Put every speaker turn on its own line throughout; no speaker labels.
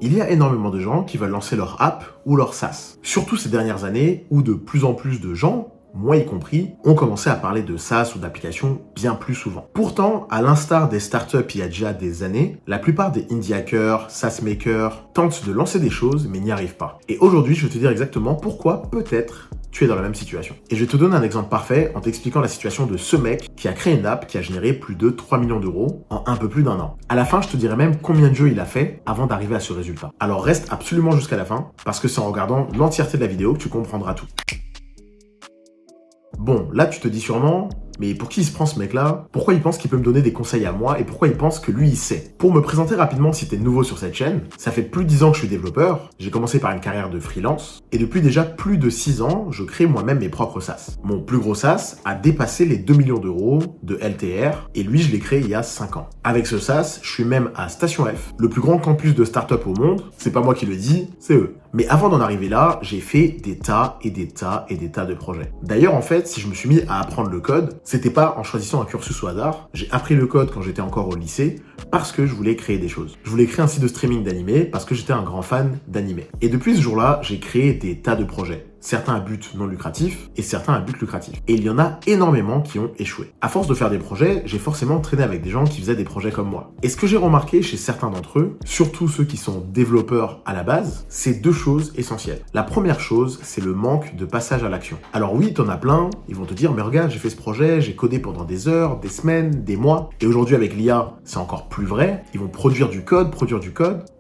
Il y a énormément de gens qui veulent lancer leur app ou leur SaaS. Surtout ces dernières années où de plus en plus de gens, moi y compris, ont commencé à parler de SaaS ou d'applications bien plus souvent. Pourtant, à l'instar des startups il y a déjà des années, la plupart des indie hackers, SaaS makers tentent de lancer des choses mais n'y arrivent pas. Et aujourd'hui, je vais te dire exactement pourquoi peut-être tu es dans la même situation. Et je vais te donner un exemple parfait en t'expliquant la situation de ce mec qui a créé une app qui a généré plus de 3 millions d'euros en un peu plus d'un an. À la fin, je te dirai même combien de jeux il a fait avant d'arriver à ce résultat. Alors reste absolument jusqu'à la fin parce que c'est en regardant l'entièreté de la vidéo que tu comprendras tout. Bon, là tu te dis sûrement, mais pour qui il se prend ce mec-là? Pourquoi il pense qu'il peut me donner des conseils à moi et pourquoi il pense que lui il sait? Pour me présenter rapidement si t'es nouveau sur cette chaîne, ça fait plus de 10 ans que je suis développeur, j'ai commencé par une carrière de freelance et depuis déjà plus de 6 ans, je crée moi-même mes propres SaaS. Mon plus gros SaaS a dépassé les 2 millions d'euros de LTR et lui je l'ai créé il y a 5 ans. Avec ce SaaS, je suis même à Station F, le plus grand campus de start-up au monde, c'est pas moi qui le dis, c'est eux. Mais avant d'en arriver là, j'ai fait des tas et des tas et des tas de projets. D'ailleurs, en fait, si je me suis mis à apprendre le code, c'était pas en choisissant un cursus au hasard. J'ai appris le code quand j'étais encore au lycée parce que je voulais créer des choses. Je voulais créer un site de streaming d'animé parce que j'étais un grand fan d'animé. Et depuis ce jour-là, j'ai créé des tas de projets. Certains à but non lucratif et certains à but lucratif. Et il y en a énormément qui ont échoué. À force de faire des projets, j'ai forcément traîné avec des gens qui faisaient des projets comme moi. Et ce que j'ai remarqué chez certains d'entre eux, surtout ceux qui sont développeurs à la base, c'est deux choses essentielles. La première chose, c'est le manque de passage à l'action. Alors oui, t'en as plein, ils vont te dire, mais regarde, j'ai fait ce projet, j'ai codé pendant des heures, des semaines, des mois. Et aujourd'hui avec l'IA, c'est encore plus vrai. Ils vont produire du code,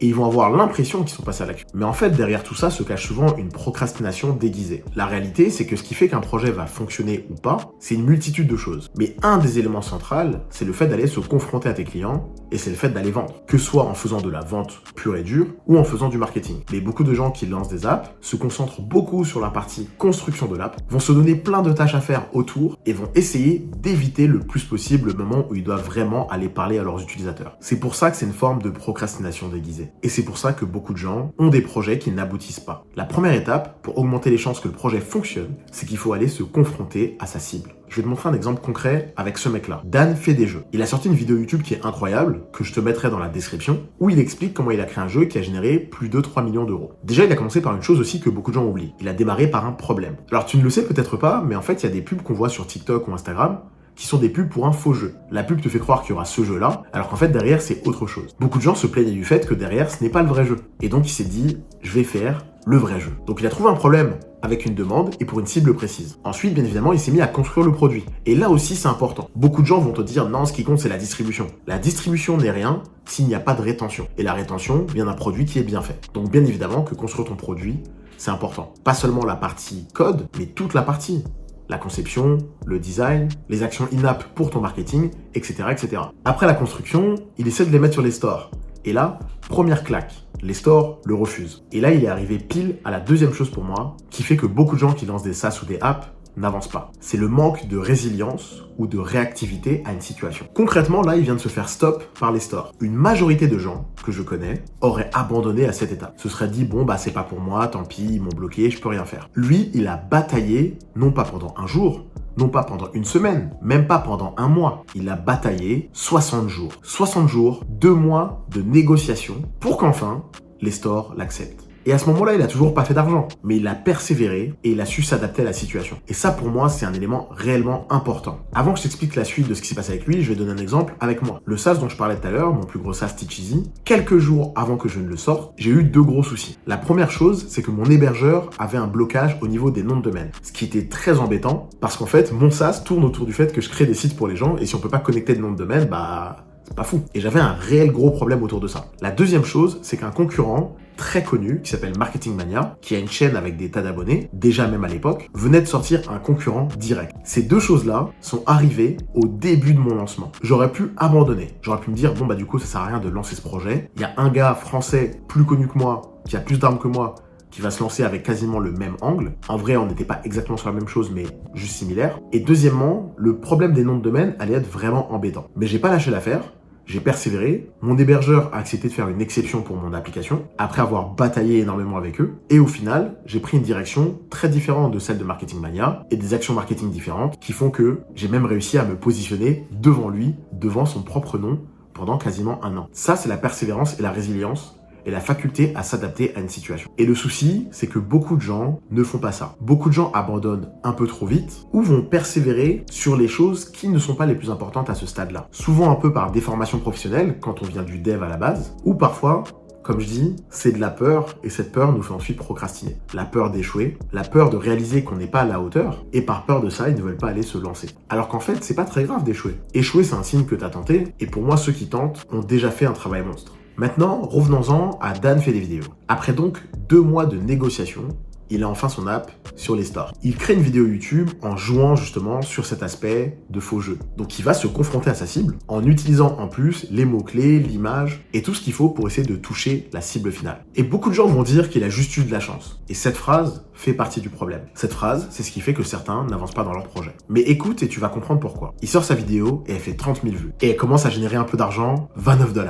et ils vont avoir l'impression qu'ils sont passés à l'action. Mais en fait, derrière tout ça se cache souvent une procrastination déguisée. La réalité, c'est que ce qui fait qu'un projet va fonctionner ou pas, c'est une multitude de choses. Mais un des éléments centraux, c'est le fait d'aller se confronter à tes clients et c'est le fait d'aller vendre. Que ce soit en faisant de la vente pure et dure ou en faisant du marketing. Mais beaucoup de gens qui lancent des apps se concentrent beaucoup sur la partie construction de l'app, vont se donner plein de tâches à faire autour et vont essayer d'éviter le plus possible le moment où ils doivent vraiment aller parler à leurs utilisateurs. C'est pour ça que c'est une forme de procrastination déguisée. Et c'est pour ça que beaucoup de gens ont des projets qui n'aboutissent pas. La première étape pour augmenter les chances que le projet fonctionne, c'est qu'il faut aller se confronter à sa cible. Je vais te montrer un exemple concret avec ce mec-là. Dan fait des jeux. Il a sorti une vidéo YouTube qui est incroyable, que je te mettrai dans la description, où il explique comment il a créé un jeu qui a généré plus de 3 millions d'euros. Déjà, il a commencé par une chose aussi que beaucoup de gens oublient. Il a démarré par un problème. Alors tu ne le sais peut-être pas, mais en fait, il y a des pubs qu'on voit sur TikTok ou Instagram qui sont des pubs pour un faux jeu. La pub te fait croire qu'il y aura ce jeu-là, alors qu'en fait, derrière, c'est autre chose. Beaucoup de gens se plaignaient du fait que derrière, ce n'est pas le vrai jeu. Et donc, il s'est dit, je vais faire le vrai jeu. Donc, il a trouvé un problème avec une demande et pour une cible précise. Ensuite, bien évidemment, il s'est mis à construire le produit. Et là aussi, c'est important. Beaucoup de gens vont te dire, non, ce qui compte, c'est la distribution. La distribution n'est rien s'il n'y a pas de rétention. Et la rétention vient d'un produit qui est bien fait. Donc, bien évidemment, que construire ton produit, c'est important. Pas seulement la partie code, mais toute la partie. La conception, le design, les actions in-app pour ton marketing, etc., etc. Après la construction, il essaie de les mettre sur les stores. Et là, première claque, les stores le refusent. Et là, il est arrivé pile à la deuxième chose pour moi, qui fait que beaucoup de gens qui lancent des SaaS ou des apps n'avancent pas. C'est le manque de résilience ou de réactivité à une situation. Concrètement, là, il vient de se faire stop par les stores. Une majorité de gens que je connais auraient abandonné à cette étape. Se serait dit, bon, bah, c'est pas pour moi, tant pis, ils m'ont bloqué, je peux rien faire. Lui, il a bataillé, non pas pendant un jour, non pas pendant une semaine, même pas pendant un mois. Il a bataillé 60 jours. 60 jours, 2 mois de négociation pour qu'enfin, les stores l'acceptent. Et à ce moment-là, il a toujours pas fait d'argent, mais il a persévéré et il a su s'adapter à la situation. Et ça, pour moi, c'est un élément réellement important. Avant que je t'explique la suite de ce qui s'est passé avec lui, je vais donner un exemple avec moi. Le SaaS dont je parlais tout à l'heure, mon plus gros SaaS Teach Easy, quelques jours avant que je ne le sorte, j'ai eu 2 gros soucis. La première chose, c'est que mon hébergeur avait un blocage au niveau des noms de domaine, ce qui était très embêtant parce qu'en fait, mon SaaS tourne autour du fait que je crée des sites pour les gens et si on peut pas connecter de nom de domaine, bah, c'est pas fou. Et j'avais un réel gros problème autour de ça. La deuxième chose, c'est qu'un concurrent très connu, qui s'appelle Marketing Mania, qui a une chaîne avec des tas d'abonnés, déjà même à l'époque, venait de sortir un concurrent direct. Ces deux choses-là sont arrivées au début de mon lancement. J'aurais pu abandonner. J'aurais pu me dire, bon bah du coup ça sert à rien de lancer ce projet. Il y a un gars français plus connu que moi, qui a plus d'armes que moi, qui va se lancer avec quasiment le même angle. En vrai, on n'était pas exactement sur la même chose, mais juste similaire. Et deuxièmement, le problème des noms de domaine allait être vraiment embêtant. Mais j'ai pas lâché l'affaire. J'ai persévéré, mon hébergeur a accepté de faire une exception pour mon application, après avoir bataillé énormément avec eux, et au final, j'ai pris une direction très différente de celle de Marketing Mania, et des actions marketing différentes, qui font que j'ai même réussi à me positionner devant lui, devant son propre nom, pendant quasiment un an. Ça, c'est la persévérance et la résilience et la faculté à s'adapter à une situation. Et le souci, c'est que beaucoup de gens ne font pas ça. Beaucoup de gens abandonnent un peu trop vite ou vont persévérer sur les choses qui ne sont pas les plus importantes à ce stade-là. Souvent un peu par déformation professionnelle, quand on vient du dev à la base, ou parfois, comme je dis, c'est de la peur, et cette peur nous fait ensuite procrastiner. La peur d'échouer, la peur de réaliser qu'on n'est pas à la hauteur, et par peur de ça, ils ne veulent pas aller se lancer. Alors qu'en fait, c'est pas très grave d'échouer. Échouer, c'est un signe que t'as tenté, et pour moi, ceux qui tentent ont déjà fait un travail monstre. Maintenant, revenons-en à Dan fait des vidéos. Après donc 2 mois de négociations, il a enfin son app sur les stores. Il crée une vidéo YouTube en jouant justement sur cet aspect de faux jeu. Donc il va se confronter à sa cible en utilisant en plus les mots-clés, l'image et tout ce qu'il faut pour essayer de toucher la cible finale. Et beaucoup de gens vont dire qu'il a juste eu de la chance. Et cette phrase fait partie du problème. Cette phrase, c'est ce qui fait que certains n'avancent pas dans leur projet. Mais écoute et tu vas comprendre pourquoi. Il sort sa vidéo et elle fait 30 000 vues. Et elle commence à générer un peu d'argent, $29.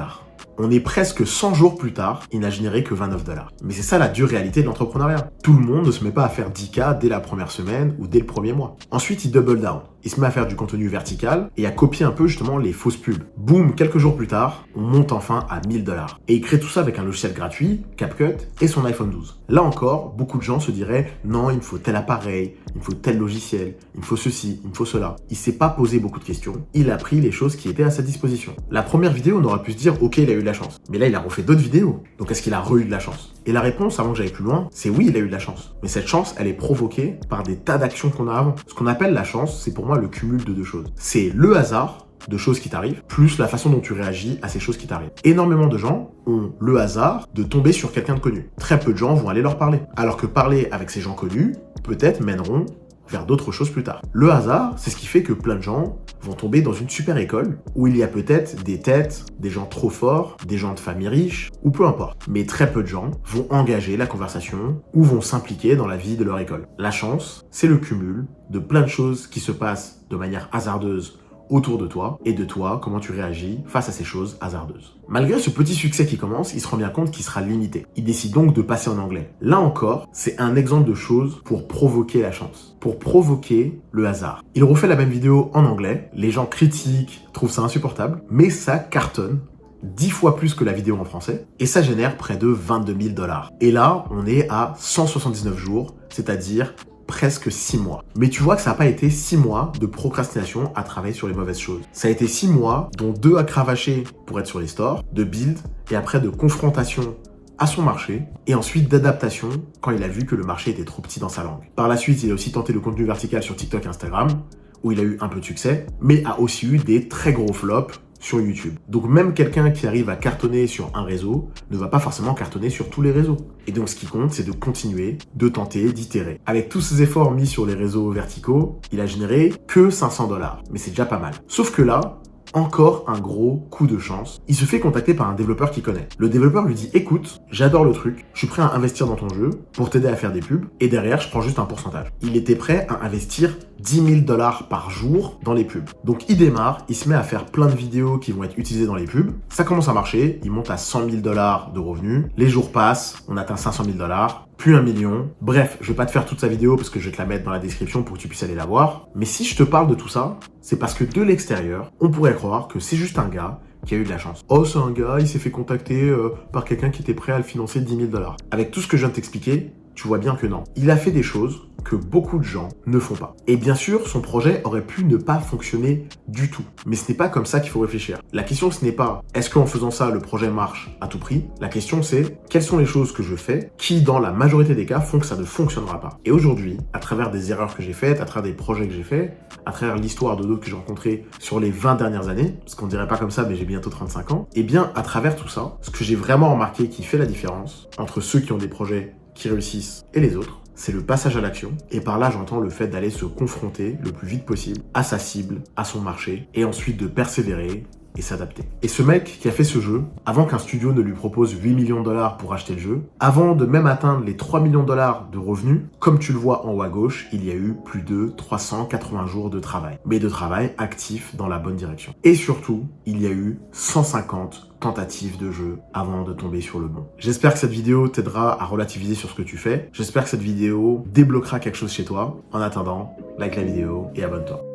On est presque 100 jours plus tard, il n'a généré que $29. Mais c'est ça la dure réalité de l'entrepreneuriat. Tout le monde ne se met pas à faire 10K dès la première semaine ou dès le premier mois. Ensuite, il double down. Il se met à faire du contenu vertical et à copier un peu justement les fausses pubs. Boum, quelques jours plus tard, on monte enfin à $1000. Et il crée tout ça avec un logiciel gratuit, CapCut, et son iPhone 12. Là encore, beaucoup de gens se diraient « Non, il me faut tel appareil, il me faut tel logiciel, il me faut ceci, il me faut cela ». Il s'est pas posé beaucoup de questions, il a pris les choses qui étaient à sa disposition. La première vidéo, on aurait pu se dire « Ok, il a eu de la chance ». Mais là, il a refait d'autres vidéos. Donc est-ce qu'il a eu de la chance? Et la réponse, avant que j'aille plus loin, c'est oui, il a eu de la chance. Mais cette chance, elle est provoquée par des tas d'actions qu'on a avant. Ce qu'on appelle la chance, c'est pour moi le cumul de 2 choses. C'est le hasard de choses qui t'arrivent, plus la façon dont tu réagis à ces choses qui t'arrivent. Énormément de gens ont le hasard de tomber sur quelqu'un de connu. Très peu de gens vont aller leur parler. Alors que parler avec ces gens connus, peut-être mèneront vers d'autres choses plus tard. Le hasard, c'est ce qui fait que plein de gens vont tomber dans une super école où il y a peut-être des têtes, des gens trop forts, des gens de famille riches, ou peu importe. Mais très peu de gens vont engager la conversation ou vont s'impliquer dans la vie de leur école. La chance, c'est le cumul de plein de choses qui se passent de manière hasardeuse autour de toi et de toi, comment tu réagis face à ces choses hasardeuses. Malgré ce petit succès qui commence, il se rend bien compte qu'il sera limité. Il décide donc de passer en anglais. Là encore, c'est un exemple de choses pour provoquer la chance, pour provoquer le hasard. Il refait la même vidéo en anglais, les gens critiquent, trouvent ça insupportable, mais ça cartonne 10 fois plus que la vidéo en français, et ça génère près de $22 000. Et là, on est à 179 jours, c'est-à-dire presque 6 mois. Mais tu vois que ça n'a pas été 6 mois de procrastination à travailler sur les mauvaises choses. Ça a été 6 mois, dont 2 à cravacher pour être sur les stores, de build, et après de confrontation à son marché, et ensuite d'adaptation quand il a vu que le marché était trop petit dans sa langue. Par la suite, il a aussi tenté le contenu vertical sur TikTok et Instagram, où il a eu un peu de succès, mais a aussi eu des très gros flops sur YouTube. Donc même quelqu'un qui arrive à cartonner sur un réseau ne va pas forcément cartonner sur tous les réseaux. Et donc ce qui compte, c'est de continuer, de tenter, d'itérer. Avec tous ces efforts mis sur les réseaux verticaux, il a généré que $500. Mais c'est déjà pas mal. Sauf que là, encore un gros coup de chance. Il se fait contacter par un développeur qu'il connaît. Le développeur lui dit « Écoute, j'adore le truc, je suis prêt à investir dans ton jeu pour t'aider à faire des pubs et derrière, je prends juste un pourcentage. » Il était prêt à investir $10 000 par jour dans les pubs. Donc il démarre, il se met à faire plein de vidéos qui vont être utilisées dans les pubs. Ça commence à marcher, il monte à $100 000 de revenus. Les jours passent, on atteint $500 000, puis 1 million. Bref, je vais pas te faire toute sa vidéo parce que je vais te la mettre dans la description pour que tu puisses aller la voir. Mais si je te parle de tout ça, c'est parce que de l'extérieur, on pourrait croire que c'est juste un gars qui a eu de la chance. Oh, c'est un gars, il s'est fait contacter par quelqu'un qui était prêt à le financer $10 000. Avec tout ce que je viens de t'expliquer, tu vois bien que non. Il a fait des choses que beaucoup de gens ne font pas. Et bien sûr, son projet aurait pu ne pas fonctionner du tout. Mais ce n'est pas comme ça qu'il faut réfléchir. La question, ce n'est pas est-ce qu'en faisant ça, le projet marche à tout prix? La question, c'est quelles sont les choses que je fais qui, dans la majorité des cas, font que ça ne fonctionnera pas. Et aujourd'hui, à travers des erreurs que j'ai faites, à travers des projets que j'ai faits, à travers l'histoire de d'autres que j'ai rencontrés sur les 20 dernières années, parce qu'on dirait pas comme ça, mais j'ai bientôt 35 ans, et bien, à travers tout ça, ce que j'ai vraiment remarqué qui fait la différence entre ceux qui ont des projets qui réussissent et les autres, c'est le passage à l'action. Et par là, j'entends le fait d'aller se confronter le plus vite possible à sa cible, à son marché, et ensuite de persévérer et s'adapter. Et ce mec qui a fait ce jeu, avant qu'un studio ne lui propose 8 millions de $ pour acheter le jeu, avant de même atteindre les 3 millions de $ de revenus, comme tu le vois en haut à gauche, il y a eu plus de 380 jours de travail. Mais de travail actif dans la bonne direction. Et surtout, il y a eu 150 tentatives de jeu avant de tomber sur le bon. J'espère que cette vidéo t'aidera à relativiser sur ce que tu fais. J'espère que cette vidéo débloquera quelque chose chez toi. En attendant, like la vidéo et abonne-toi.